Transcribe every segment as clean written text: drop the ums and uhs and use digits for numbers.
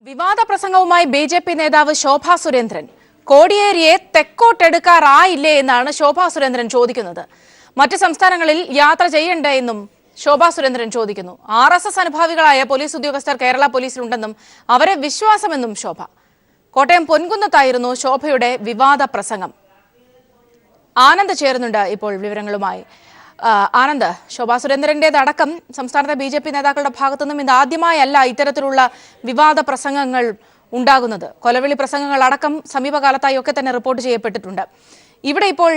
വിവാദ പ്രസംഗവുമായി ബി.ജെ.പി. നേതാവ് ശോഭാ സുരേന്ദ്രൻ കോടിയേരിയെ തെക്കോട്ടെടുക്കാറായില്ലേ എന്നാണ് ശോഭാ സുരേന്ദ്രൻ ചോദിക്കുന്നത്. മറ്റ് സംസ്ഥാനങ്ങളിൽ യാത്ര ചെയ്യണ്ടേ എന്നും ശോഭാ സുരേന്ദ്രൻ ചോദിക്കുന്നു. RSS അനുഭാവികളായ പോലീസ് ഉദ്യോഗസ്ഥർ കേരള പോലീസിലുണ്ടെന്നും അവരെ വിശ്വാസമെന്നും ശോഭ. കോട്ടയം പൊൻകുന്നത്തായിരുന്നു ശോഭയുടെ വിവാദ പ്രസംഗം. ആനന്ദ് ചേരുന്നുണ്ട് ഇപ്പോൾ വിവരങ്ങളുമായി. ആനന്ദ്, ശോഭാ സുരേന്ദ്രന്റേതടക്കം സംസ്ഥാനത്തെ ബി.ജെ.പി. നേതാക്കളുടെ ഭാഗത്തുനിന്നും ഇതാദ്യമായല്ല ഇത്തരത്തിലുള്ള വിവാദ പ്രസംഗങ്ങൾ ഉണ്ടാകുന്നത്. കൊലവിളി പ്രസംഗങ്ങൾ അടക്കം സമീപകാലത്തായി ഒക്കെ തന്നെ റിപ്പോർട്ട് ചെയ്യപ്പെട്ടിട്ടുണ്ട്. ഇവിടെ ഇപ്പോൾ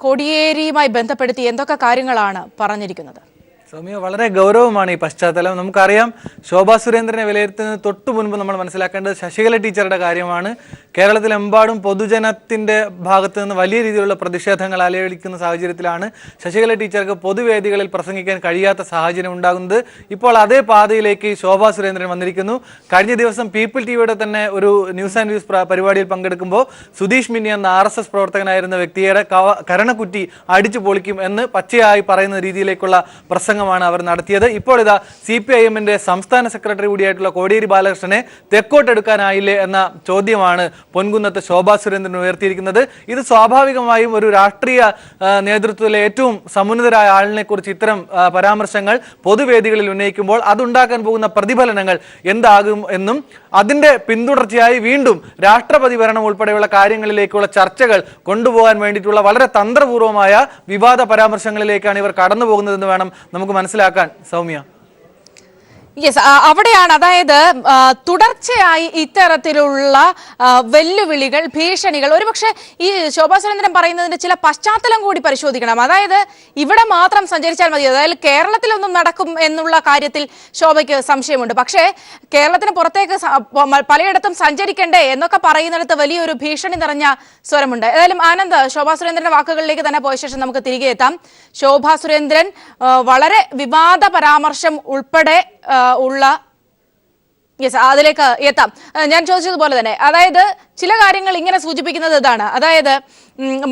കോടിയേരിയുമായി ബന്ധപ്പെടുത്തി എന്തൊക്കെ കാര്യങ്ങളാണ് പറഞ്ഞിരിക്കുന്നത്? സൗമ്യ, വളരെ ഗൗരവമാണ് ഈ പശ്ചാത്തലം. നമുക്കറിയാം, ശോഭാ സുരേന്ദ്രനെ വിലയിരുത്തുന്നതിന് തൊട്ടു മുൻപ് നമ്മൾ മനസ്സിലാക്കേണ്ടത് ശശികല ടീച്ചറുടെ കാര്യമാണ്. കേരളത്തിലെമ്പാടും പൊതുജനത്തിന്റെ ഭാഗത്തു നിന്ന് വലിയ രീതിയിലുള്ള പ്രതിഷേധങ്ങൾ അലയടിക്കുന്ന സാഹചര്യത്തിലാണ് ശശികല ടീച്ചർക്ക് പൊതുവേദികളിൽ പ്രസംഗിക്കാൻ കഴിയാത്ത സാഹചര്യം ഉണ്ടാകുന്നത്. ഇപ്പോൾ അതേ പാതയിലേക്ക് ശോഭാ സുരേന്ദ്രൻ വന്നിരിക്കുന്നു. കഴിഞ്ഞ ദിവസം പീപ്പിൾ ടിവിയുടെ തന്നെ ഒരു ന്യൂസ് ആൻഡ് വ്യൂസ് പരിപാടിയിൽ പങ്കെടുക്കുമ്പോൾ സുധീഷ് മിന്നി എന്ന RSS പ്രവർത്തകനായിരുന്ന വ്യക്തിയുടെ കരണക്കുറ്റി അടിച്ചു പൊളിക്കും എന്ന് പച്ചയായി പറയുന്ന രീതിയിലേക്കുള്ള പ്രസംഗമാണ് അവർ നടത്തിയത്. ഇപ്പോൾ ഇതാ CPIM-ന്റെ സംസ്ഥാന സെക്രട്ടറി കൂടിയായിട്ടുള്ള കോടിയേരി ബാലകൃഷ്ണനെ തെക്കോട്ടെടുക്കാനായില്ലേ എന്ന ചോദ്യമാണ് പൊൻകുന്നത്ത് ശോഭാ സുരേന്ദ്രൻ ഉയർത്തിയിരിക്കുന്നത്. ഇത് സ്വാഭാവികമായും ഒരു രാഷ്ട്രീയ നേതൃത്വത്തിലെ ഏറ്റവും സമുന്നതരായ ആളിനെ കുറിച്ച് ഇത്തരം പരാമർശങ്ങൾ പൊതുവേദികളിൽ ഉന്നയിക്കുമ്പോൾ അതുണ്ടാക്കാൻ പോകുന്ന പ്രതിഫലനങ്ങൾ എന്താകും എന്നും അതിന്റെ പിന്തുടർച്ചയായി വീണ്ടും രാഷ്ട്രപതി ഭരണം ഉൾപ്പെടെയുള്ള കാര്യങ്ങളിലേക്കുള്ള ചർച്ചകൾ കൊണ്ടുപോകാൻ വേണ്ടിയിട്ടുള്ള വളരെ തന്ത്രപൂർവമായ വിവാദ പരാമർശങ്ങളിലേക്കാണ് ഇവർ കടന്നു പോകുന്നതെന്ന് വേണം നമുക്ക് മനസ്സിലാക്കാൻ. സൗമ്യ, യെസ്, അവിടെയാണ്. അതായത് തുടർച്ചയായി ഇത്തരത്തിലുള്ള വെല്ലുവിളികൾ, ഭീഷണികൾ, ഒരുപക്ഷെ ഈ ശോഭാ സുരേന്ദ്രൻ പറയുന്നതിന്റെ ചില പശ്ചാത്തലം കൂടി പരിശോധിക്കണം. അതായത് ഇവിടെ മാത്രം സഞ്ചരിച്ചാൽ മതി, അതായത് കേരളത്തിലൊന്നും നടക്കും എന്നുള്ള കാര്യത്തിൽ ശോഭയ്ക്ക് സംശയമുണ്ട്. പക്ഷേ കേരളത്തിന് പുറത്തേക്ക് പലയിടത്തും സഞ്ചരിക്കണ്ടേ എന്നൊക്കെ പറയുന്നിടത്ത് വലിയൊരു ഭീഷണി നിറഞ്ഞ സ്വരമുണ്ട്. ഏതായാലും ആനന്ദ്, ശോഭാ സുരേന്ദ്രന്റെ വാക്കുകളിലേക്ക് തന്നെ പോയ ശേഷം നമുക്ക് തിരികെ എത്താം. ശോഭാ സുരേന്ദ്രൻ വളരെ വിവാദ പരാമർശം ഉൾപ്പെടെ അതിലേക്ക് എത്താം. ഞാൻ ചോദിച്ചതുപോലെ തന്നെ, അതായത് ചില കാര്യങ്ങൾ ഇങ്ങനെ സൂചിപ്പിക്കുന്നത് ഇതാണ്. അതായത്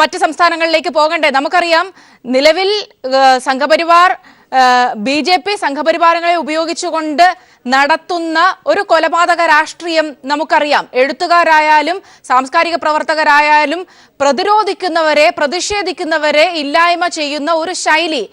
മറ്റ് സംസ്ഥാനങ്ങളിലേക്ക് പോകണ്ടേ? നമുക്കറിയാം, നിലവിൽ സംഘപരിവാർ ബി.ജെ.പി. സംഘപരിവാരങ്ങളെ ഉപയോഗിച്ചുകൊണ്ട് നടത്തുന്ന ഒരു കൊലപാതക രാഷ്ട്രീയം നമുക്കറിയാം. എഴുത്തുകാരായാലും സാംസ്കാരിക പ്രവർത്തകരായാലും പ്രതിഷേധിക്കുന്നവരെ ഇല്ലായ്മ ചെയ്യുന്ന ഒരു ശൈലി.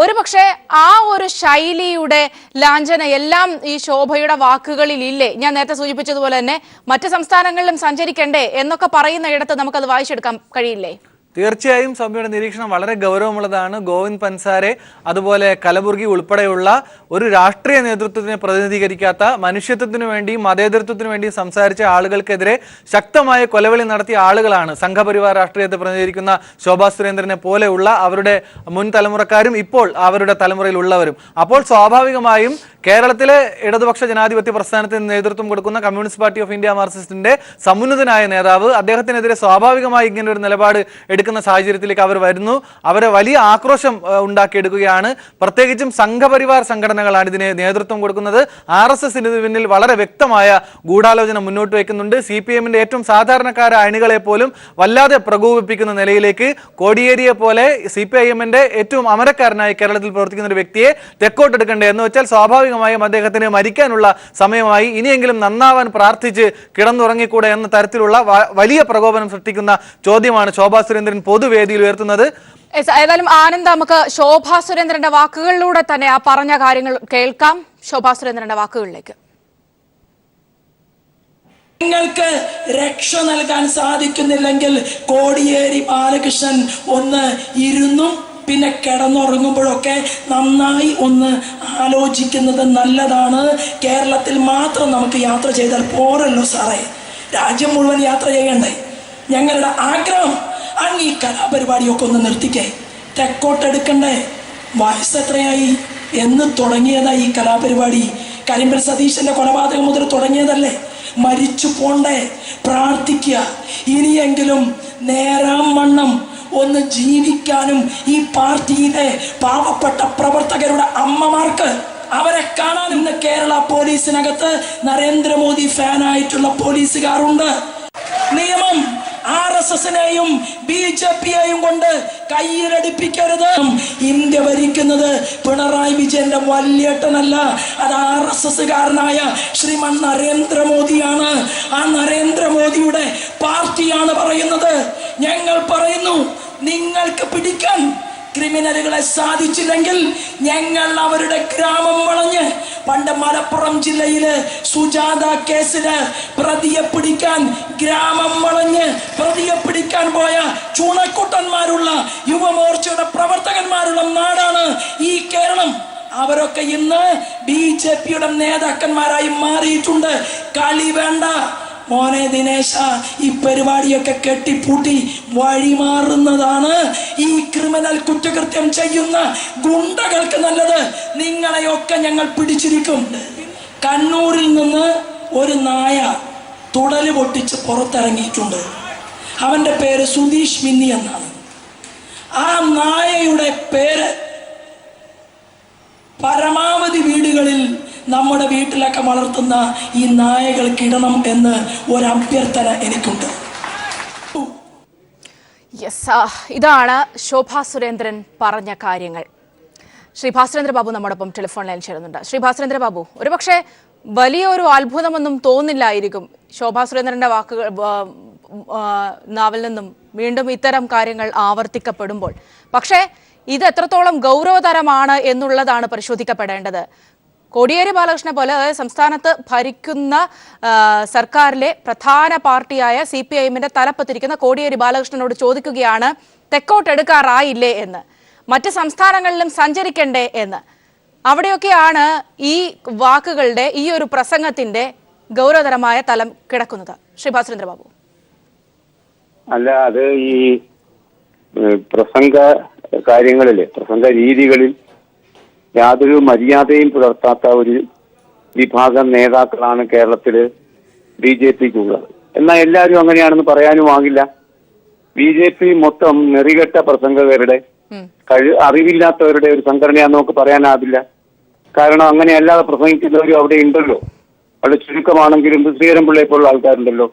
ഒരുപക്ഷെ ആ ഒരു ശൈലിയുടെ ലാഞ്ചന എല്ലാം ഈ ശോഭയുടെ വാക്കുകളിൽ ഇല്ലേ? ഞാൻ നേരത്തെ സൂചിപ്പിച്ചതുപോലെ തന്നെ മറ്റ് സംസ്ഥാനങ്ങളിലും സഞ്ചരിക്കണ്ടേ എന്നൊക്കെ പറയുന്ന ഇടത്ത് നമുക്കത് വായിച്ചെടുക്കാൻ കഴിയില്ലേ? തീർച്ചയായും സൗമ്യയുടെ നിരീക്ഷണം വളരെ ഗൗരവമുള്ളതാണ്. ഗോവിന്ദ് പൻസാരെ, അതുപോലെ കലബുർഗി ഉൾപ്പെടെയുള്ള ഒരു രാഷ്ട്രീയ നേതൃത്വത്തിനെ പ്രതിനിധീകരിക്കാത്ത, മനുഷ്യത്വത്തിനു വേണ്ടിയും മതേതരത്വത്തിനു വേണ്ടിയും സംസാരിച്ച ആളുകൾക്കെതിരെ ശക്തമായ കൊലവിളി നടത്തിയ ആളുകളാണ് സംഘപരിവാർ രാഷ്ട്രീയത്തെ പ്രതിനിധീകരിക്കുന്ന ശോഭാ സുരേന്ദ്രനെ പോലെയുള്ള അവരുടെ മുൻ തലമുറക്കാരും ഇപ്പോൾ അവരുടെ തലമുറയിലുള്ളവരും. അപ്പോൾ സ്വാഭാവികമായും കേരളത്തിലെ ഇടതുപക്ഷ ജനാധിപത്യ പ്രസ്ഥാനത്തിന് നേതൃത്വം കൊടുക്കുന്ന കമ്മ്യൂണിസ്റ്റ് പാർട്ടി ഓഫ് ഇന്ത്യ മാർക്സിസ്റ്റിന്റെ സമുന്നതനായ നേതാവ്, അദ്ദേഹത്തിനെതിരെ സ്വാഭാവികമായി ഇങ്ങനെ ഒരു നിലപാട് എടുക്കുന്ന സാഹചര്യത്തിലേക്ക് അവർ വരുന്നു. അവരെ വലിയ ആക്രോശം ഉണ്ടാക്കിയെടുക്കുകയാണ്. പ്രത്യേകിച്ചും സംഘപരിവാർ സംഘടനകളാണ് ഇതിന് നേതൃത്വം കൊടുക്കുന്നത്. RSS-ന് പിന്നിൽ വളരെ വ്യക്തമായ ഗൂഢാലോചന മുന്നോട്ട് വയ്ക്കുന്നുണ്ട്. CPM-ന്റെ ഏറ്റവും സാധാരണക്കാരായ അണികളെ പോലും വല്ലാതെ പ്രകോപിപ്പിക്കുന്ന നിലയിലേക്ക് കോടിയേരിയെ പോലെ CPIM-ന്റെ ഏറ്റവും അമരക്കാരനായി കേരളത്തിൽ പ്രവർത്തിക്കുന്ന ഒരു വ്യക്തിയെ തെക്കോട്ടെടുക്കണ്ടേ എന്ന് വെച്ചാൽ സ്വാഭാവികമായും അദ്ദേഹത്തിന് മരിക്കാനുള്ള സമയമായി. ഇനിയെങ്കിലും നന്നാവാൻ പ്രാർത്ഥിച്ച് കിടന്നുറങ്ങിക്കൂടെ എന്ന തരത്തിലുള്ള വലിയ പ്രകോപനം സൃഷ്ടിക്കുന്ന ചോദ്യമാണ് ശോഭാ സുരേന്ദ്രൻ പൊതുവേദിയിൽ ഉയർത്തുന്നത്. ഏതായാലും ആനന്ദ്, നമുക്ക് ശോഭാ സുരേന്ദ്രന്റെ വാക്കുകളിലൂടെ തന്നെ ആ പറഞ്ഞ കാര്യങ്ങൾ കേൾക്കാം. ശോഭാ സുരേന്ദ്രന്റെ വാക്കുകളിലേക്ക്. നിങ്ങൾക്ക് രക്ഷ നൽകാൻ സാധിക്കുന്നില്ലെങ്കിൽ കോടിയേരി ബാലകൃഷ്ണൻ ഒന്ന് ഇരുന്നും പിന്നെ കിടന്നുറങ്ങുമ്പോഴൊക്കെ നന്നായി ഒന്ന് ആലോചിക്കുന്നത് നല്ലതാണ്. കേരളത്തിൽ മാത്രം നമുക്ക് യാത്ര ചെയ്താൽ പോരല്ലോ സാറേ, രാജ്യം മുഴുവൻ യാത്ര ചെയ്യണ്ടേ? ഞങ്ങളുടെ ആഗ്രഹം അങ്ങ് ഈ കലാപരിപാടിയൊക്കെ ഒന്ന് നിർത്തിക്കേ, തെക്കോട്ടെടുക്കണ്ടേ? വയസ്സെത്രയായി എന്ന് തുടങ്ങിയതായി ഈ കലാപരിപാടി? കരിമ്പൽ സതീശന്റെ കൊലപാതകം മുതൽ തുടങ്ങിയതല്ലേ? മരിച്ചു പോണ്ടേ? പ്രാർത്ഥിക്കുക, ഇനിയെങ്കിലും നേരാം വണ്ണം ഒന്ന് ജീവിക്കാനും ഈ പാർട്ടിയിലെ പാവപ്പെട്ട പ്രവർത്തകരുടെ അമ്മമാർക്ക് അവരെ കാണാൻ ഇന്ന് കേരള പോലീസിനകത്ത് നരേന്ദ്രമോദി ഫാനായിട്ടുള്ള പോലീസുകാരുണ്ട്. നിയമം RSS-നെയും BJP-യെയും കൊണ്ട് കയ്യിലടിപ്പിക്കരുത്. ഇന്ത്യ ഭരിക്കുന്നത് പിണറായി വിജയന്റെ വല്യേട്ടനല്ല, അത് RSS-കാരനായ ശ്രീമാൻ നരേന്ദ്രമോദിയാണ്. ക്രിമിനലുകളെ സാധിച്ചില്ലെങ്കിൽ ഞങ്ങൾ അവരുടെ ഗ്രാമം വളഞ്ഞ് പണ്ട് മലപ്പുറം ജില്ലയില് സുജാത കേസില് പ്രതിയെ പിടിക്കാൻ ഗ്രാമം വളഞ്ഞ് പ്രതിയെ പിടിക്കാൻ പോയ ചുണക്കുട്ടന്മാരുള്ള യുവമോർച്ചയുടെ പ്രവർത്തകന്മാരുള്ള നാടാണ് ഈ കേരളം. അവരൊക്കെ ഇന്ന് BJPയുടെ നേതാക്കന്മാരായി മാറിയിട്ടുണ്ട്. കളി വേണ്ട മോനെ ദിനേശ, ഈ പരിപാടിയൊക്കെ കെട്ടിപ്പൂട്ടി വഴിമാറുന്നതാണ് ഈ ക്രിമിനൽ കുറ്റകൃത്യം ചെയ്യുന്ന ഗുണ്ടകൾക്ക് നല്ലത്. നിങ്ങളെയൊക്കെ ഞങ്ങൾ പിടിച്ചിരിക്കും. കണ്ണൂരിൽ നിന്ന് ഒരു നായ തുടല് പൊട്ടിച്ച് പുറത്തിറങ്ങിയിട്ടുണ്ട്. അവൻ്റെ പേര് സുധീഷ് മിന്നി എന്നാണ്. ആ നായയുടെ പേര് പരമാവധി വീടുകളിൽ നമ്മുടെ വീട്ടിലൊക്കെ വളർത്തുന്ന ഈ നായകൾക്ക് ഇടണം എന്ന് ഒരു അഭ്യർത്ഥന എനിക്കുണ്ട്. ഇതാണ് ശോഭാ സുരേന്ദ്രൻ പറഞ്ഞ കാര്യങ്ങൾ. ശ്രീ ഭാസ്കരേന്ദ്ര ബാബു നമ്മോടൊപ്പം ടെലിഫോൺ ലൈൻ ചേരുന്നുണ്ട്. ശ്രീ ഭാസ്കരേന്ദ്ര ബാബു, ഒരുപക്ഷെ വലിയൊരു അത്ഭുതമൊന്നും തോന്നില്ലായിരിക്കും ശോഭാ സുരേന്ദ്രന്റെ വാക്കുകൾ നാവിൽ നിന്നും വീണ്ടും ഇത്തരം കാര്യങ്ങൾ ആവർത്തിക്കപ്പെടുമ്പോൾ. പക്ഷേ ഇത് എത്രത്തോളം ഗൗരവതരമാണ് എന്നുള്ളതാണ് പരിശോധിക്കപ്പെടേണ്ടത്. കോടിയേരി ബാലകൃഷ്ണനെ പോലെ, അതായത് സംസ്ഥാനത്ത് ഭരിക്കുന്ന സർക്കാരിലെ പ്രധാന പാർട്ടിയായ CPIMന്റെ തലപ്പത്തിരിക്കുന്ന കോടിയേരി ബാലകൃഷ്ണനോട് ചോദിക്കുകയാണ് തെക്കോട്ടെടുക്കാറായില്ലേ എന്ന്, മറ്റ് സംസ്ഥാനങ്ങളിലും സഞ്ചരിക്കണ്ടേ എന്ന്. അവിടെയൊക്കെയാണ് ഈ വാക്കുകളുടെ, ഈ ഒരു പ്രസംഗത്തിന്റെ ഗൗരവതരമായ തലം കിടക്കുന്നത്. ശ്രീ ഭാസ്കരേന്ദ്ര ബാബു. അല്ല, അത് ഈ പ്രസംഗ കാര്യങ്ങളില്, പ്രസംഗ രീതികളിൽ യാതൊരു മര്യാദയും പുലർത്താത്ത ഒരു വിഭാഗം നേതാക്കളാണ് കേരളത്തില് BJPക്കുള്ളത്. എന്നാൽ എല്ലാവരും അങ്ങനെയാണെന്ന് പറയാനും ആകില്ല. BJP മൊത്തം നെറികെട്ട പ്രസംഗകരുടെ, അറിവില്ലാത്തവരുടെ ഒരു സംഘടനയാന്ന് നമുക്ക് പറയാനാവില്ല. കാരണം അങ്ങനെ അല്ലാതെ പ്രസംഗിക്കുന്നവരും അവിടെ ഉണ്ടല്ലോ. അവിടെ ചുരുക്കമാണെങ്കിലും ശ്രീധരൻപിള്ളയെ പോലുള്ള ആൾക്കാരുണ്ടല്ലോ,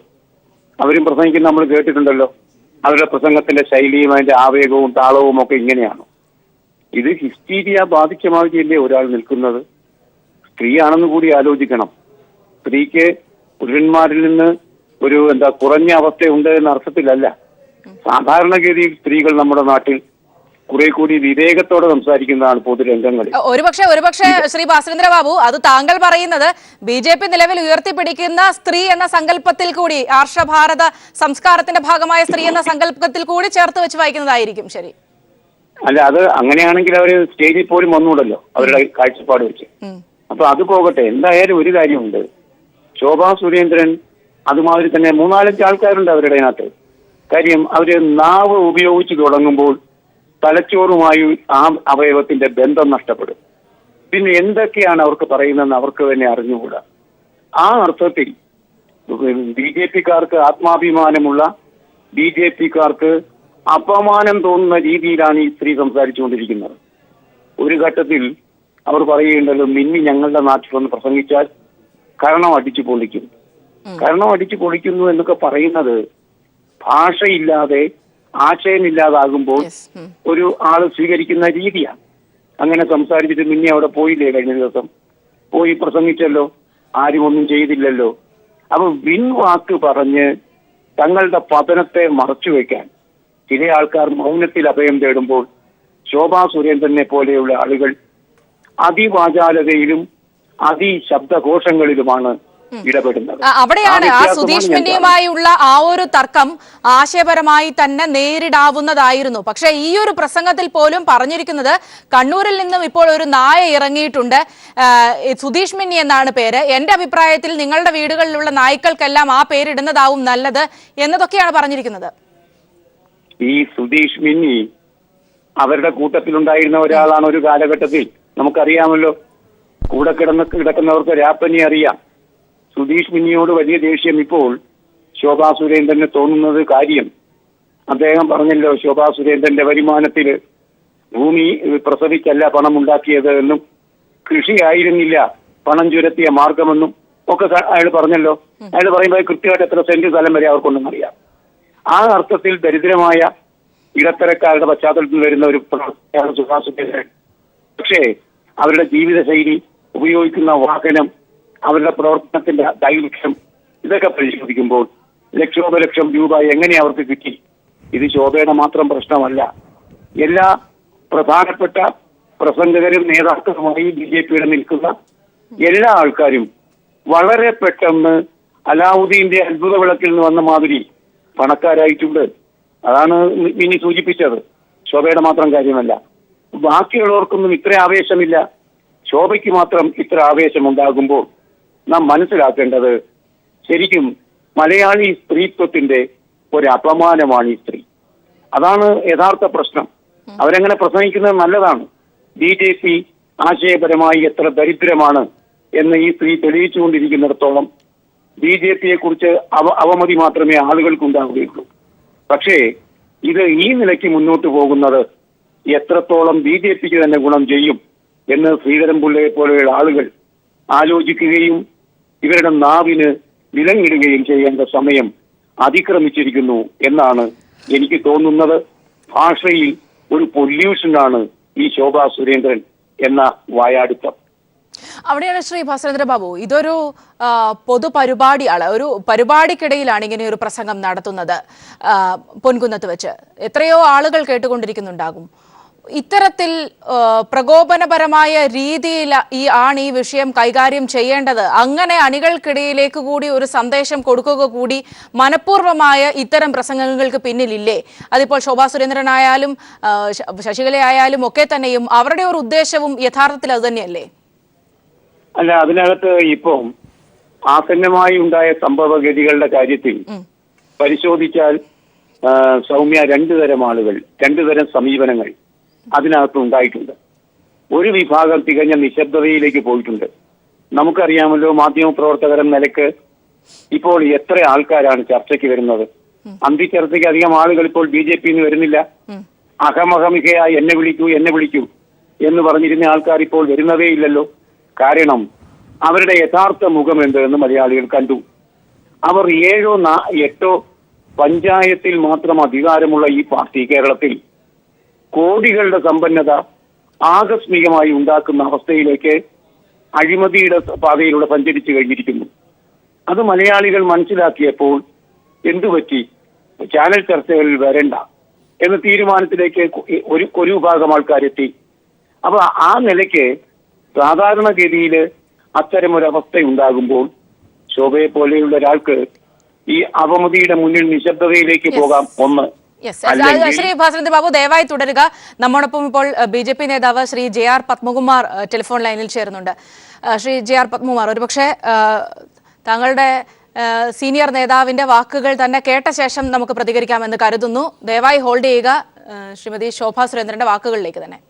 അവരും പ്രസംഗിക്കുന്ന നമ്മൾ കേട്ടിട്ടുണ്ടല്ലോ. അവരുടെ പ്രസംഗത്തിന്റെ ശൈലിയും അതിന്റെ ആവേഗവും താളവും ഒക്കെ ഇങ്ങനെയാണ്. ഇത് ഹിസ്റ്റീരിയ ബാധിച്ച മാതിരിയല്ലേ ഒരാൾ നിൽക്കുന്നത്? സ്ത്രീയാണെന്ന് കൂടി ആലോചിക്കണം. സ്ത്രീക്ക് പുരുഷന്മാരിൽ നിന്ന് ഒരു കുറഞ്ഞ അവസ്ഥയുണ്ട് എന്ന അർത്ഥത്തിലല്ല. സാധാരണഗതിയിൽ സ്ത്രീകൾ നമ്മുടെ നാട്ടിൽ കുറെ കൂടി വിവേകത്തോടെ സംസാരിക്കുന്നതാണ് പൊതുരംഗങ്ങളിൽ. ഒരുപക്ഷെ ശ്രീ ഭാസ്കരേന്ദ്ര ബാബു, അത് താങ്കൾ പറയുന്നത് BJP നിലവിൽ ഉയർത്തിപ്പിടിക്കുന്ന സ്ത്രീ എന്ന സങ്കല്പത്തിൽ കൂടി, ആർഷഭാരത സംസ്കാരത്തിന്റെ ഭാഗമായ സ്ത്രീ എന്ന സങ്കല്പത്തിൽ കൂടി ചേർത്ത് വെച്ച് വായിക്കുന്നതായിരിക്കും. ശരി. അല്ല, അത് അങ്ങനെയാണെങ്കിൽ അവര് സ്റ്റേജിൽ പോലും വന്നൂടല്ലോ അവരുടെ കാഴ്ചപ്പാട് വെച്ച്. അപ്പൊ അത് പോകട്ടെ. എന്തായാലും ഒരു കാര്യമുണ്ട്, ശോഭാ സുരേന്ദ്രൻ അതുമാതിരി തന്നെ 3-4 ആൾക്കാരുണ്ട് അവരുടെ അതിനകത്ത്. കാര്യം അവര് നാവ് ഉപയോഗിച്ച് തുടങ്ങുമ്പോൾ തലച്ചോറുമായി ആ അവയവത്തിന്റെ ബന്ധം നഷ്ടപ്പെടും. പിന്നെ എന്തൊക്കെയാണ് അവർക്ക് പറയുന്നതെന്ന് അവർക്ക് തന്നെ അറിഞ്ഞുകൂടാ. ആ അർത്ഥത്തിൽ BJPക്കാർക്ക് ആത്മാഭിമാനമുള്ള BJPക്കാർക്ക് അപമാനം തോന്നുന്ന രീതിയിലാണ് ഈ സ്ത്രീ സംസാരിച്ചുകൊണ്ടിരിക്കുന്നത്. ഒരു ഘട്ടത്തിൽ അവർ പറയുന്നുണ്ടല്ലോ, മിന്നി ഞങ്ങളുടെ നാട്ടിൽ വന്ന് പ്രസംഗിച്ചാൽ കരണം അടിച്ചു പൊളിക്കും. കരണം അടിച്ചു പൊളിക്കുന്നു എന്നൊക്കെ പറയുന്നത് ഭാഷയില്ലാതെ, ആശയമില്ലാതാകുമ്പോൾ ഒരു ആള് സ്വീകരിക്കുന്ന രീതിയാണ്. അങ്ങനെ സംസാരിച്ചിട്ട് മിന്നി അവിടെ പോയില്ലേ? കഴിഞ്ഞ ദിവസം പോയി പ്രസംഗിച്ചല്ലോ, ആരും ഒന്നും ചെയ്തില്ലല്ലോ. അപ്പൊ വിൻവാക്ക് പറഞ്ഞ് തങ്ങളുടെ പതനത്തെ മറച്ചുവെക്കാൻ ചില ആൾക്കാർ മൗനത്തിൽ അഭയം തേടുമ്പോൾ ശോഭാ സുരേന്ദ്രനെ പോലെയുള്ള ആളുകൾ അതിവാചാലതയിലും അതിശബ്ദഘോഷങ്ങളിലുമാണ് ഇടപെടുന്നത്. അവിടെയാണ് ആ സുധീഷ് മിന്നിയുമായുള്ള ആ ഒരു തർക്കം ആശയപരമായി തന്നെ നേരിടാവുന്നതായിരുന്നു. പക്ഷെ ഈ ഒരു പ്രസംഗത്തിൽ പോലും പറഞ്ഞിരിക്കുന്നത് കണ്ണൂരിൽ നിന്നും ഇപ്പോൾ ഒരു നായ ഇറങ്ങിയിട്ടുണ്ട്, സുധീഷ് മിന്നി എന്നാണ് പേര്. എന്റെ അഭിപ്രായത്തിൽ നിങ്ങളുടെ വീടുകളിലുള്ള നായ്ക്കൾക്കെല്ലാം ആ പേരിടുന്നതാവും നല്ലത് എന്നതൊക്കെയാണ് പറഞ്ഞിരിക്കുന്നത്. ഈ സുധീഷ് മിന്നി അവരുടെ കൂട്ടത്തിലുണ്ടായിരുന്ന ഒരാളാണ് ഒരു കാലഘട്ടത്തിൽ. നമുക്കറിയാമല്ലോ, കൂടെ കിടക്കുന്നവർക്ക് രാപ്പനി അറിയാം. സുധീഷ് മിന്നിയോട് വലിയ ദേഷ്യം ഇപ്പോൾ ശോഭാ സുരേന്ദ്രന് തോന്നുന്നത് കാര്യം അദ്ദേഹം പറഞ്ഞല്ലോ, ശോഭാ സുരേന്ദ്രന്റെ വരുമാനത്തിൽ ഭൂമി പ്രസവിച്ചല്ല പണം ഉണ്ടാക്കിയത് എന്നും കൃഷിയായിരുന്നില്ല പണം ചുരത്തിയ മാർഗമെന്നും ഒക്കെ അയാൾ പറഞ്ഞല്ലോ. അയാൾ പറയുമ്പോൾ കൃത്യമായിട്ട് എത്ര സെന്റ് സ്ഥലം വരെ അവർക്കൊന്നും അറിയാം. ആ അർത്ഥത്തിൽ ദരിദ്രമായ ഇടത്തരക്കാരുടെ പശ്ചാത്തലത്തിൽ വരുന്ന ഒരു പ്രവർത്തനമാണ് ശോഭാ സുരേന്ദ്രൻ. പക്ഷേ അവരുടെ ജീവിതശൈലി, ഉപയോഗിക്കുന്ന വാഹനം, അവരുടെ പ്രവർത്തനത്തിന്റെ ദൈർഘ്യം, ഇതൊക്കെ പരിശോധിക്കുമ്പോൾ ലക്ഷോപലക്ഷം രൂപ എങ്ങനെ അവർക്ക് കിട്ടി? ഇത് ശോഭയുടെ മാത്രം പ്രശ്നമല്ല. എല്ലാ പ്രധാനപ്പെട്ട പ്രസംഗകരും നേതാക്കളുമായി BJPയുടെ നിൽക്കുന്ന എല്ലാ ആൾക്കാരും വളരെ പെട്ടെന്ന് അലാവുദ്ദീന്റെ അത്ഭുത വിളക്കിൽ നിന്ന് വന്ന മാതിരി പണക്കാരായിട്ടുണ്ട്. അതാണ് ഇനി സൂചിപ്പിച്ചത്. ശോഭയുടെ മാത്രം കാര്യമല്ല, ബാക്കിയുള്ളവർക്കൊന്നും ഇത്ര ആവേശമില്ല. ശോഭയ്ക്ക് മാത്രം ഇത്ര ആവേശമുണ്ടാകുമ്പോൾ നാം മനസ്സിലാക്കേണ്ടത് ശരിക്കും മലയാളി സ്ത്രീത്വത്തിന്റെ ഒരു അപമാനമാണ് ഈ സ്ത്രീ. അതാണ് യഥാർത്ഥ പ്രശ്നം. അവരെങ്ങനെ പ്രസംഗിക്കുന്നത് നല്ലതാണ്. BJP ആശയപരമായി എത്ര ദരിദ്രമാണ് എന്ന് ഈ സ്ത്രീ തെളിയിച്ചുകൊണ്ടിരിക്കുന്നിടത്തോളം BJPയെ കുറിച്ച് അവമതി മാത്രമേ ആളുകൾക്കുണ്ടാവുകയുള്ളൂ. പക്ഷേ ഇത് ഈ നിലയ്ക്ക് മുന്നോട്ട് പോകുന്നത് എത്രത്തോളം BJPക്ക് തന്നെ ഗുണം ചെയ്യും എന്ന് ശ്രീധരൻപിള്ളയെ പോലെയുള്ള ആളുകൾ ആലോചിക്കുകയും ഇവരുടെ നാവിന് വിലങ്ങിടുകയും ചെയ്യേണ്ട സമയം അതിക്രമിച്ചിരിക്കുന്നു എന്നാണ് എനിക്ക് തോന്നുന്നത്. ഭാഷയിൽ ഒരു പൊല്യൂഷനാണ് ഈ ശോഭാ സുരേന്ദ്രൻ എന്ന വായാടിത്തം. അവിടെയാണ് ശ്രീ ഭാസ്കരേന്ദ്ര ബാബു, ഇതൊരു പൊതുപരിപാടിയാണ്, ഒരു പരിപാടിക്കിടയിലാണ് ഇങ്ങനെ ഒരു പ്രസംഗം നടത്തുന്നത്. പൊൻകുന്നത്ത് വെച്ച് എത്രയോ ആളുകൾ കേട്ടുകൊണ്ടിരിക്കുന്നുണ്ടാകും. ഇത്തരത്തിൽ പ്രകോപനപരമായ രീതിയിൽ ഈ വിഷയം കൈകാര്യം ചെയ്യേണ്ടത്. അങ്ങനെ അണികൾക്കിടയിലേക്ക് കൂടി ഒരു സന്ദേശം കൊടുക്കുക കൂടി മനഃപൂർവ്വമായ ഇത്തരം പ്രസംഗങ്ങൾക്ക് പിന്നിലില്ലേ? അതിപ്പോൾ ശോഭാ സുരേന്ദ്രനായാലും ശശികലയായാലും ഒക്കെ തന്നെയും അവരുടെ ഒരു ഉദ്ദേശവും യഥാർത്ഥത്തിൽ അത് തന്നെയല്ലേ? അല്ല, അതിനകത്ത് ഇപ്പം ആസന്നമായി ഉണ്ടായ സംഭവഗതികളുടെ കാര്യത്തിൽ പരിശോധിച്ചാൽ സൗമ്യ രണ്ടു തരം ആളുകൾ, രണ്ടു തരം സമീപനങ്ങൾ അതിനകത്ത് ഉണ്ടായിട്ടുണ്ട്. ഒരു വിഭാഗം തികഞ്ഞ നിശബ്ദതയിലേക്ക് പോയിട്ടുണ്ട്. നമുക്കറിയാമല്ലോ, മാധ്യമപ്രവർത്തകരെന്ന നിലക്ക് ഇപ്പോൾ എത്ര ആൾക്കാരാണ് ചർച്ചയ്ക്ക് വരുന്നത്. അന്തിച്ചർച്ചയ്ക്ക് അധികം ആളുകൾ ഇപ്പോൾ BJP വരുന്നില്ല. അഹമഹമികയായി എന്നെ വിളിക്കൂ എന്ന് പറഞ്ഞിരുന്ന ആൾക്കാർ ഇപ്പോൾ വരുന്നതേ ഇല്ലല്ലോ. കാരണം അവരുടെ യഥാർത്ഥ മുഖം എന്തെന്ന് മലയാളികൾ കണ്ടു. അവർ 7 or 8 പഞ്ചായത്തിൽ മാത്രം അധികാരമുള്ള ഈ പാർട്ടി കേരളത്തിൽ കോടികളുടെ സമ്പന്നത ആകസ്മികമായി ഉണ്ടാക്കുന്ന അവസ്ഥയിലേക്ക് അഴിമതിയുടെ പാതയിലൂടെ സഞ്ചരിച്ചു കഴിഞ്ഞിരിക്കുന്നു. അത് മലയാളികൾ മനസ്സിലാക്കിയപ്പോൾ എന്തുപറ്റി, ചാനൽ ചർച്ചകളിൽ വരണ്ട എന്ന തീരുമാനത്തിലേക്ക് ഒരു വിഭാഗം ആൾക്കാരെത്തി. അപ്പൊ ആ നിലയ്ക്ക് സാധാരണഗതിയിൽ അത്തരമൊരവസ്ഥ ഉണ്ടാകുമ്പോൾ ശോഭയെ പോലെയുള്ള ഒരാൾക്ക് ഈ അവമതിയുടെ മുന്നിൽ നിശബ്ദതയിലേക്ക് പോകാം. ഒന്ന്. ശ്രീ ഭാസ്കരേന്ദ്ര ബാബു, ദയവായി തുടരുക. നമ്മോടൊപ്പം ഇപ്പോൾ BJP നേതാവ് ശ്രീ JR പത്മകുമാർ ടെലിഫോൺ ലൈനിൽ ചേരുന്നുണ്ട്. ശ്രീ JR പത്മകുമാർ, ഒരുപക്ഷെ താങ്കളുടെ സീനിയർ നേതാവിന്റെ വാക്കുകൾ തന്നെ കേട്ട ശേഷം നമുക്ക് പ്രതികരിക്കാമെന്ന് കരുതുന്നു. ദയവായി ഹോൾഡ് ചെയ്യുക. ശ്രീമതി ശോഭാ സുരേന്ദ്രന്റെ വാക്കുകളിലേക്ക് തന്നെ.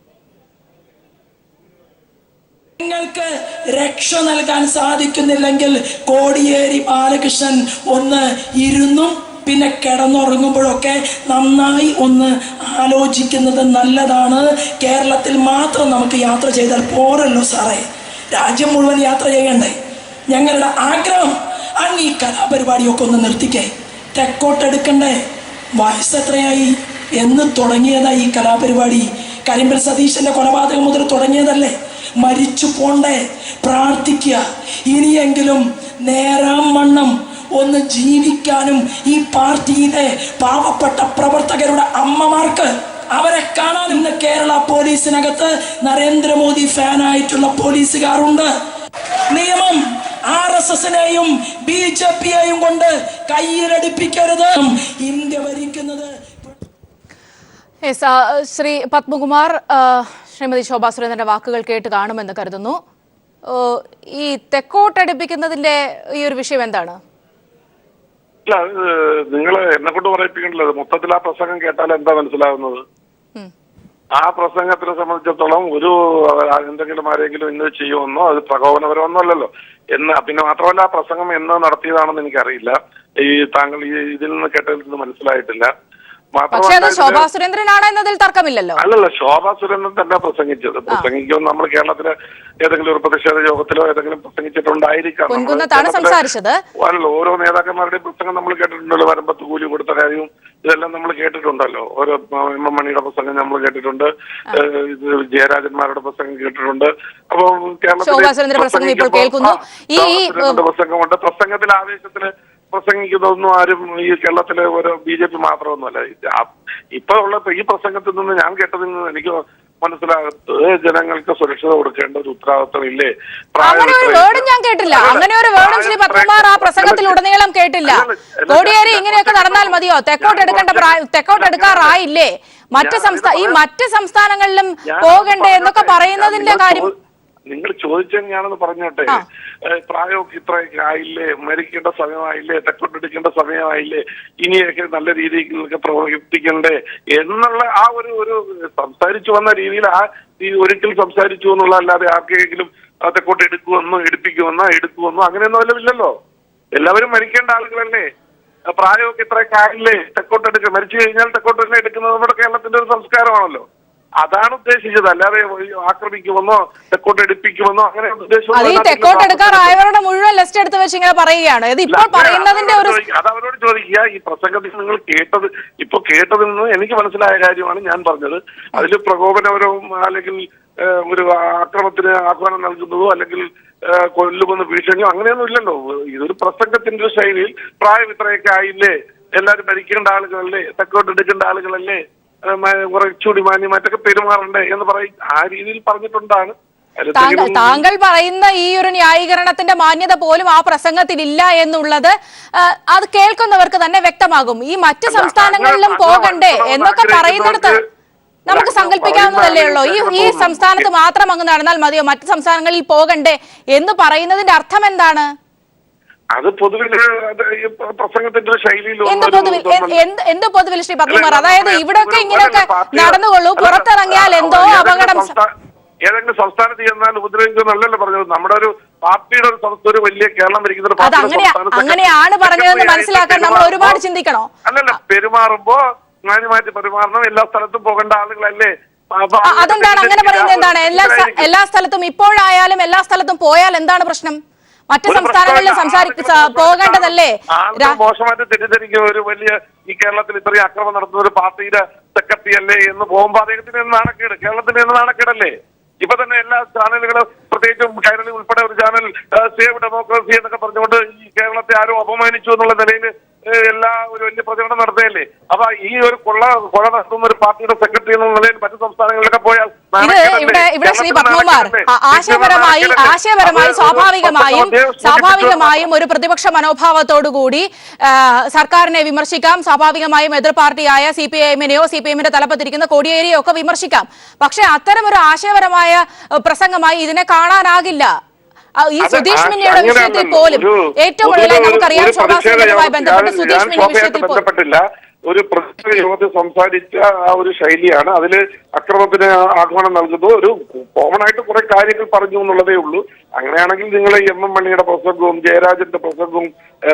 നിങ്ങൾക്ക് രക്ഷ നൽകാൻ സാധിക്കുന്നില്ലെങ്കിൽ കോടിയേരി ബാലകൃഷ്ണൻ ഒന്ന് ഇരുന്നും പിന്നെ കിടന്നുറങ്ങുമ്പോഴൊക്കെ നന്നായി ഒന്ന് ആലോചിക്കുന്നത് നല്ലതാണ്. കേരളത്തിൽ മാത്രം നമുക്ക് യാത്ര ചെയ്താൽ പോരല്ലോ സാറേ, രാജ്യം മുഴുവൻ യാത്ര ചെയ്യണ്ടേ? ഞങ്ങളുടെ ആഗ്രഹം അങ്ങ് ഈ കലാപരിപാടിയൊക്കെ ഒന്ന് നിർത്തിക്കേ. തെക്കോട്ടെടുക്കണ്ടേ? വയസ്സെത്രയായി എന്ന് തുടങ്ങിയതാ ഈ കലാപരിപാടി? കരിമ്പൽ സതീശന്റെ കൊലപാതകം മുതൽ തുടങ്ങിയതല്ലേ? മരിച്ചു പോണ്ടേ? പ്രാർത്ഥിക്കുക. ഇനിയെങ്കിലും നേരാം വണ്ണം ഒന്ന് ജീവിക്കാനും ഈ പാർട്ടിയിലെ പാവപ്പെട്ട പ്രവർത്തകരുടെ അമ്മമാർക്ക് അവരെ കാണാൻ ഇന്ന് കേരള പോലീസിനകത്ത് നരേന്ദ്രമോദി ഫാനായിട്ടുള്ള പോലീസുകാരുണ്ട്. നിയമം RSSനെയും BJPയെയും കൊണ്ട് കയ്യിലടിപ്പിക്കരുത്. ഇന്ത്യ ഭരിക്കുന്നത്. ശ്രീ പത്മകുമാർ, ശ്രീമതി ശോഭാ സുരേന്ദ്രന്റെ വാക്കുകൾ കേട്ട് കാണുമെന്ന് കരുതുന്നു. ഈ തെക്കോട്ടടുപ്പിക്കുന്നതിന്റെ ഈ ഒരു വിഷയം എന്താണ്? ഇല്ല, നിങ്ങൾ എന്നെ കൊണ്ട് പറയിപ്പിക്കണ്ടല്ലോ. മൊത്തത്തിൽ ആ പ്രസംഗം കേട്ടാൽ എന്താ മനസ്സിലാവുന്നത്? ആ പ്രസംഗത്തിനെ സംബന്ധിച്ചിടത്തോളം ഒരു എന്തെങ്കിലും ആരെങ്കിലും ഇന്ന് ചെയ്യുമെന്നോ അത് പ്രകോപനപരമൊന്നും അല്ലല്ലോ. പിന്നെ മാത്രമല്ല, ആ പ്രസംഗം എന്ന് നടത്തിയതാണെന്ന് എനിക്കറിയില്ല. ഈ താങ്കൾ ഇതിൽ നിന്ന് കേട്ടതിൽ നിന്ന് മനസ്സിലായിട്ടില്ല. ശോഭാ സുരേന്ദ്രനാണ് എന്നതിൽ തർക്കമില്ലല്ലോ. അല്ലല്ല, ശോഭാ സുരേന്ദ്രൻ തന്നെ പ്രസംഗിക്കുമെന്ന് നമ്മൾ കേരളത്തിലെ ഏതെങ്കിലും ഒരു പ്രതിഷേധ യോഗത്തിലോ ഏതെങ്കിലും പ്രസംഗിച്ചിട്ടുണ്ടായിരിക്കാം. അല്ലല്ലോ, ഓരോ നേതാക്കന്മാരുടെയും പ്രസംഗം നമ്മൾ കേട്ടിട്ടുണ്ടല്ലോ. വരമ്പത്ത് കൂലി കൊടുത്ത കാര്യവും ഇതെല്ലാം നമ്മൾ കേട്ടിട്ടുണ്ടല്ലോ. ഓരോ M.M. മണിയുടെ പ്രസംഗം നമ്മൾ കേട്ടിട്ടുണ്ട്. ഇത് ജയരാജന്മാരുടെ പ്രസംഗം കേട്ടിട്ടുണ്ട്. അപ്പൊ കേരളത്തിലെ പ്രസംഗമുണ്ട്. പ്രസംഗത്തിൽ ആവേശത്തില് പ്രസംഗിക്കുന്നതൊന്നും ആരും ഈ കേരളത്തിലെ ഓരോ BJP മാത്രമൊന്നുമല്ല. ഇപ്പൊ ഉള്ള ഈ പ്രസംഗത്തിൽ നിന്ന് ഞാൻ കേട്ടതിൽ നിന്ന് എനിക്ക് മനസ്സിലാകത്ത് ജനങ്ങൾക്ക് സുരക്ഷ കൊടുക്കേണ്ട ഒരു ഉത്തരവാദിത്വം ഇല്ലേ? അങ്ങനെ ഒരു വേർഡും ഞാൻ കേട്ടില്ല. അങ്ങനെ ഒരു വേർഡും ശ്രീ പത്മകുമാർ ആ പ്രസംഗത്തിൽ ഉടനീളം കേട്ടില്ല. കോടിയേരി ഇങ്ങനെയൊക്കെ നടന്നാൽ മതിയോ? തെക്കോട്ട് എടുക്കാറായില്ലേ? മറ്റ് സംസ്ഥാനങ്ങളിലും പോകണ്ടേ എന്നൊക്കെ പറയുന്നതിന്റെ കാര്യം നിങ്ങൾ ചോദിച്ചാൽ ഞാനൊന്ന് പറഞ്ഞോട്ടെ. പ്രായമൊക്കെ ഇത്രയൊക്കെ ആയില്ലേ? മരിക്കേണ്ട സമയമായില്ലേ? തെക്കോട്ടെടുക്കേണ്ട സമയമായില്ലേ? ഇനിയൊക്കെ നല്ല രീതിയിലൊക്കെ പ്രവർത്തിക്കണ്ടേ എന്നുള്ള ആ ഒരു സംസാരിച്ചു വന്ന രീതിയിൽ ഒരിക്കൽ സംസാരിച്ചു എന്നുള്ള അല്ലാതെ ആർക്കെങ്കിലും തെക്കോട്ട് എടുക്കുമെന്നോ അങ്ങനെയൊന്നും ഇല്ലല്ലോ. എല്ലാവരും മരിക്കേണ്ട ആളുകളല്ലേ? പ്രായമൊക്കെ ഇത്രയൊക്കെ ആയില്ലേ? തെക്കോട്ടെടുക്കുക. മരിച്ചു കഴിഞ്ഞാൽ തെക്കോട്ടെന്നെ എടുക്കുന്നത് നമ്മുടെ കേരളത്തിന്റെ ഒരു സംസ്കാരമാണല്ലോ. അതാണ് ഉദ്ദേശിച്ചത്. അല്ലാതെ ആക്രമിക്കുമെന്നോ തെക്കോട്ട് എടുപ്പിക്കുമെന്നോ അങ്ങനെ ഉദ്ദേശം. തെക്കോട്ടെടുക്കാറായവരുടെ മുഴുവൻ ലിസ്റ്റ് എടുത്ത് വെച്ച് ഇങ്ങനെ പറയുകയാണ്. അത് അവരോട് ചോദിക്കുക. ഈ പ്രസംഗത്തിൽ നിങ്ങൾ കേട്ടതിൽ നിന്ന് എനിക്ക് മനസ്സിലായ കാര്യമാണ് ഞാൻ പറഞ്ഞത്. അതിൽ പ്രകോപനപരവും അല്ലെങ്കിൽ ഒരു ആക്രമണത്തിന് ആഹ്വാനം നൽകുന്നതോ അല്ലെങ്കിൽ കൊല്ലുമെന്ന് ഭീഷണിയോ അങ്ങനെയൊന്നും ഇല്ലല്ലോ. ഇതൊരു പ്രസംഗത്തിന്റെ ശൈലിയിൽ പ്രായം ഇത്രയൊക്കെ ആയില്ലേ? എല്ലാവരും ഭരിക്കേണ്ട ആളുകളല്ലേ? തെക്കോട്ട് എടുക്കേണ്ട ആളുകളല്ലേ? കുറച്ചുകൂടി മാന്യമായിട്ടൊക്കെ പെരുമാറണ്ടേ എന്ന് പറയും. ആ രീതിയിൽ പറഞ്ഞിട്ടുണ്ടാണ്. താങ്കൾ പറയുന്ന ഈ ഒരു ന്യായീകരണത്തിന്റെ മാന്യത പോലും ആ പ്രസംഗത്തിൽ ഇല്ല എന്നുള്ളത് അത് കേൾക്കുന്നവർക്ക് തന്നെ വ്യക്തമാകും. ഈ മറ്റ് സംസ്ഥാനങ്ങളിലും പോകണ്ടേ എന്നൊക്കെ പറയുന്നിടത്ത് നമുക്ക് സങ്കല്പിക്കാവുന്നതല്ലേ ഉള്ളൂ. ഈ സംസ്ഥാനത്ത് മാത്രം അങ്ങ് നടന്നാൽ മതിയോ? മറ്റ് സംസ്ഥാനങ്ങളിൽ പോകണ്ടേ എന്ന് പറയുന്നതിന്റെ അർത്ഥം എന്താണ്? അത് പൊതുവിൽ പ്രസംഗത്തിന്റെ ശൈലിയിൽ എന്ത് പൊതുവിൽ ശ്രീ പത്മകുമാർ? അതായത് ഇവിടെയൊക്കെ ഇങ്ങനെയൊക്കെ നടന്നുകൊള്ളൂ, പുറത്തിറങ്ങിയാൽ എന്തോ അപകടം. ഏതെങ്കിലും സംസ്ഥാനത്ത് ചെന്നാൽ ഉപദ്രവിക്കുന്നല്ലോ പറഞ്ഞത്. നമ്മുടെ ഒരു പാർട്ടിയുടെ ഒരു വലിയ കേരളം ഭരിക്കുന്ന അത് അങ്ങനെയാണ് പറഞ്ഞതെന്ന് മനസ്സിലാക്കാൻ നമ്മൾ ഒരുപാട് ചിന്തിക്കണോ? അല്ലല്ല, പെരുമാറുമ്പോ മാന്യമായിട്ട് പെരുമാറണം. എല്ലാ സ്ഥലത്തും പോകേണ്ട ആളുകളല്ലേ? അതെന്താണ് അങ്ങനെ പറയുന്നത്? എന്താണ് എല്ലാ സ്ഥലത്തും ഇപ്പോഴായാലും എല്ലാ സ്ഥലത്തും പോയാൽ എന്താണ് പ്രശ്നം? മറ്റു സംസ്ഥാനങ്ങളിലും പോകേണ്ടതല്ലേ? മോശമായിട്ട് തെറ്റിദ്ധരിക്കും. ഒരു വലിയ ഈ കേരളത്തിൽ ഇത്രയും ആക്രമണം നടത്തുന്ന ഒരു പാർട്ടിയുടെ സെക്രട്ടറി അല്ലേ എന്ന് പോകുമ്പോൾ അദ്ദേഹത്തിന് നാണക്കേട്, കേരളത്തിന് എന്ന് നാണക്കേടല്ലേ? ഇപ്പൊ തന്നെ എല്ലാ ചാനലുകളും, പ്രത്യേകിച്ചും കൈരളി ഉൾപ്പെടെ ഒരു ചാനൽ സേവ് ഡെമോക്രസി എന്നൊക്കെ പറഞ്ഞുകൊണ്ട് ഈ കേരളത്തെ ആരും അപമാനിച്ചു എന്നുള്ള നിലയിൽ ഒരു വലിയ പ്രചരണം നടത്തുകയല്ലേ? അപ്പൊ ഈ ഒരു കൊല നടത്തുന്ന ഒരു പാർട്ടിയുടെ സെക്രട്ടറി എന്നുള്ള നിലയിൽ മറ്റു സംസ്ഥാനങ്ങളിലൊക്കെ പോയാൽ ഇവിടെ ശ്രീ പത്മകുമാർ ആശയപരമായി സ്വാഭാവികമായും ഒരു പ്രതിപക്ഷ മനോഭാവത്തോടുകൂടി സർക്കാരിനെ വിമർശിക്കാം. സ്വാഭാവികമായും എതിർ പാർട്ടിയായ CPIMനെയോ CPIMന്റെ തലപ്പത്തിരിക്കുന്ന കോടിയേരിയോ ഒക്കെ വിമർശിക്കാം. പക്ഷെ അത്തരം ഒരു ആശയപരമായ പ്രസംഗമായി ഇതിനെ കാണാനാകില്ല. ഈ സുധീഷ് മിന്നിയുടെ വിഷയത്തിൽ പോലും ഏറ്റവും കൂടുതലായി നമുക്കറിയാം ശോഭാ സുരേന്ദ്രനുമായി ബന്ധപ്പെട്ട് സുധീഷ് മിന്നി വിഷയത്തിൽ ബന്ധപ്പെട്ടില്ല. ഒരു പ്രത്യേക യോഗത്തിൽ സംസാരിച്ച ആ ഒരു ശൈലിയാണ്. അതില് അക്രമത്തിന് ആഹ്വാനം നൽകുന്നു. ഒരു കോമൺ ആയിട്ട് കുറെ കാര്യങ്ങൾ പറഞ്ഞു എന്നുള്ളതേ ഉള്ളൂ. അങ്ങനെയാണെങ്കിൽ നിങ്ങൾ MM മണിയുടെ പ്രസംഗവും ജയരാജന്റെ പ്രസംഗവും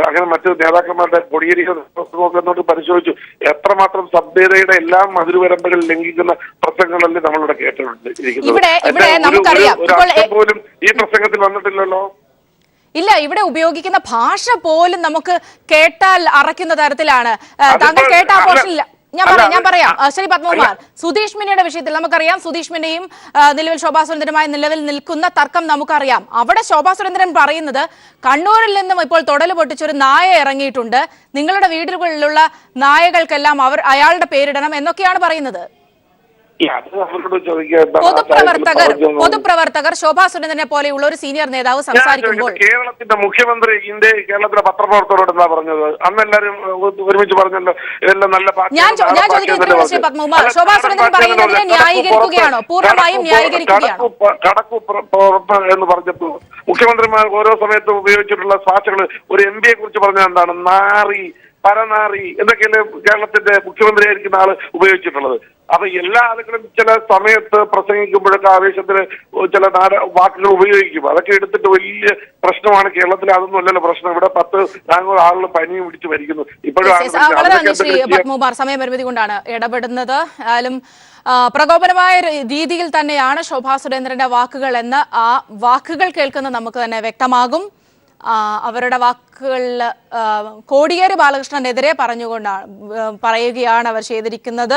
അങ്ങനെ മറ്റു നേതാക്കന്മാരുടെ കോടിയേരിയുടെ പ്രസംഗമൊക്കെ എന്നോട് പരിശോധിച്ചു. എത്രമാത്രം സഭ്യതയുടെ എല്ലാ മധുരവരമ്പുകൾ ലംഘിക്കുന്ന പ്രസംഗങ്ങളല്ലേ നമ്മളിവിടെ കേട്ടിട്ടുണ്ട്. പോലും ഈ പ്രസംഗത്തിൽ വന്നിട്ടില്ലല്ലോ. ഇല്ല, ഇവിടെ ഉപയോഗിക്കുന്ന ഭാഷ പോലും നമുക്ക് കേട്ടാൽ അറയ്ക്കുന്ന തരത്തിലാണ്. താങ്കൾ കേട്ട ആ പോർഷനില്ല. ഞാൻ പറയാം ശ്രീ പത്മകുമാർ, സുധീഷ് മിന്നിയുടെ വിഷയത്തിൽ നമുക്കറിയാം. സുധീഷ് മിന്നിയും നിലവിൽ ശോഭാ സുരേന്ദ്രനുമായി നിലവിൽ നിൽക്കുന്ന തർക്കം നമുക്കറിയാം. അവിടെ ശോഭാ സുരേന്ദ്രൻ പറയുന്നത് കണ്ണൂരിൽ നിന്നും ഇപ്പോൾ തൊടല് പൊട്ടിച്ചൊരു നായ ഇറങ്ങിയിട്ടുണ്ട്, നിങ്ങളുടെ വീടുകളിലുള്ള നായകൾക്കെല്ലാം അയാളുടെ പേരിടണം എന്നൊക്കെയാണ് പറയുന്നത്. പൊതുപ്രവർത്തകർ ശോഭാ സുരേന്ദ്രനെ പോലെയുള്ള ഒരു സീനിയർ നേതാവ് സംസാരിക്കുമ്പോൾ കേരളത്തിന്റെ മുഖ്യമന്ത്രി കേരളത്തിലെ പത്രപ്രവർത്തകരോട് എന്താ പറഞ്ഞത്? അന്ന് എല്ലാവരും ഒരുമിച്ച് പറഞ്ഞല്ലോ ഇതെല്ലാം നല്ല ഞാൻ ചോദിക്കുന്നത് ശ്രീ പത്മകുമാർ, ശോഭാ സുരേന്ദ്രൻ പറയുന്നതിനെ ന്യായീകരിക്കുകയാണോ? പൂർണ്ണമായും ന്യായീകരിക്കുകയാണോ? എന്ന് പറഞ്ഞപ്പോൾ മുഖ്യമന്ത്രിമാർ ഓരോ സമയത്തും ഉപയോഗിച്ചിട്ടുള്ള ഭാഷകൾ ഒരു MPയെ കുറിച്ച് പറഞ്ഞത് എന്താണ്? നാറി, പരനാറി എന്നൊക്കെയല്ലേ കേരളത്തിന്റെ മുഖ്യമന്ത്രിയായിരിക്കുന്ന ആള് ഉപയോഗിച്ചിട്ടുള്ളത്. അപ്പൊ എല്ലാ ആളുകളും ചില സമയത്ത് പ്രസംഗിക്കുമ്പോഴൊക്കെ ആവേശത്തിന് ചില വാക്കുകൾ ഉപയോഗിക്കും. അതൊക്കെ എടുത്തിട്ട് വലിയ പ്രശ്നമാണ് കേരളത്തിൽ. അതൊന്നും അല്ലല്ലോ പ്രശ്നം. ഇവിടെ 10-400 ആളുകൾ പനിയും പിടിച്ച് മരിക്കുന്നു ഇപ്പോഴും. ശ്രീ പത്മകുമാർ, സമയപരിമിതി കൊണ്ടാണ് ഇടപെടുന്നത്. ആയാലും പ്രകോപനമായ രീതിയിൽ തന്നെയാണ് ശോഭാ സുരേന്ദ്രന്റെ വാക്കുകൾ എന്ന് ആ വാക്കുകൾ കേൾക്കുന്ന നമുക്ക് തന്നെ വ്യക്തമാകും. അവരുടെ വാക്കുകളിൽ കോടിയേരി ബാലകൃഷ്ണനെതിരെ പറയുകയാണ് അവർ ചെയ്തിരിക്കുന്നത്.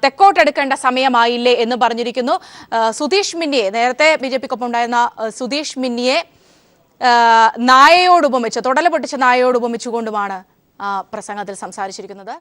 തെക്കോട്ടെടുക്കേണ്ട സമയമായില്ലേ എന്ന് പറഞ്ഞിരിക്കുന്നു. സുധീഷ് മിന്നിയെ, നേരത്തെ BJPക്കൊപ്പം ഉണ്ടായിരുന്ന സുധീഷ് മിന്നിയെ നായയോട് ഉപമിച്ച്, തൊടല പൊട്ടിച്ച നായയോട് ഉപമിച്ചുകൊണ്ടുമാണ് പ്രസംഗത്തിൽ സംസാരിച്ചിരിക്കുന്നത്.